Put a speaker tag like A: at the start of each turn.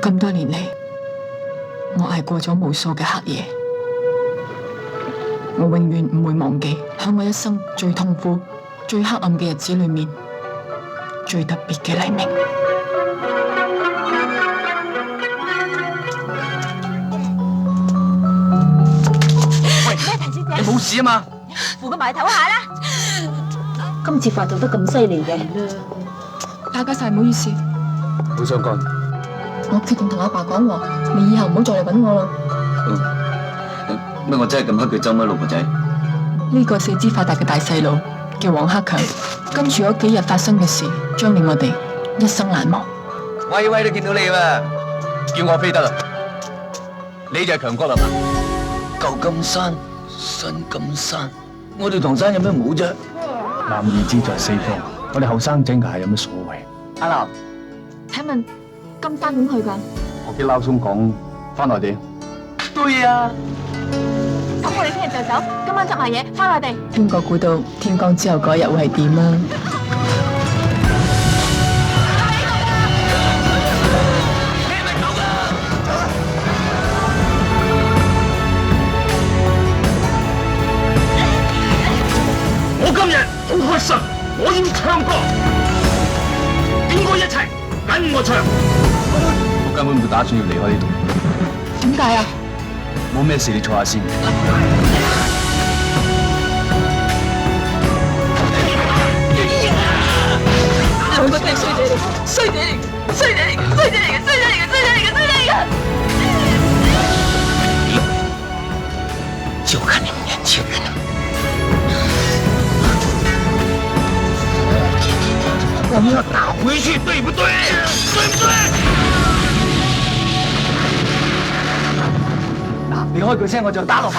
A: 咁多年嚟，我捱過咗無數嘅黑夜，我永遠唔會忘記喺我一生最痛苦、最黑暗嘅日子裏面，最特別嘅黎明。
B: 喂，咩提小姐？你冇事啊嘛？
C: 扶佢埋唞下啦。今次發作得咁犀利嘅，
A: 大家晒唔好意思，
B: 好相干。
A: 我決定同阿爸講喎，你以後唔好再嚟揾我啦。
D: 乜我真係咁黑佢憎咩，老婆仔？
A: 呢個四肢發達嘅大細路叫黃克強，跟住嗰幾日發生嘅事，將令我哋一生難忘。
B: 威威都見到你喎，叫我飛得啦，你就係強哥啦嘛？
D: 舊金山，新金山，我哋唐山有咩唔好啫？
E: 男兒志在四方，我哋後生整下有乜所謂？
D: 阿南，
A: 請問金山點去㗎？
E: 我見撈鬆講翻內地。
D: 對啊，
C: 咁我哋聽日就走，今晚執埋嘢翻內地。
A: 邊個估到天光之後嗰日會係點啊？
E: 我今日好開心，我要唱歌，邊個一齊跟我唱？
B: 我根本唔打算要離開呢度。
A: 點解啊？
B: 冇咩事，你坐下先。
A: 兩個都係衰仔嚟，衰仔嚟，衰仔嚟，衰仔嚟嘅，衰仔嚟嘅，衰仔嚟嘅，衰仔嚟嘅。
D: 就看你们年轻人了。
E: 我们要打回去，對不對？對不對？
B: 嗱，你開句聲我就打落去。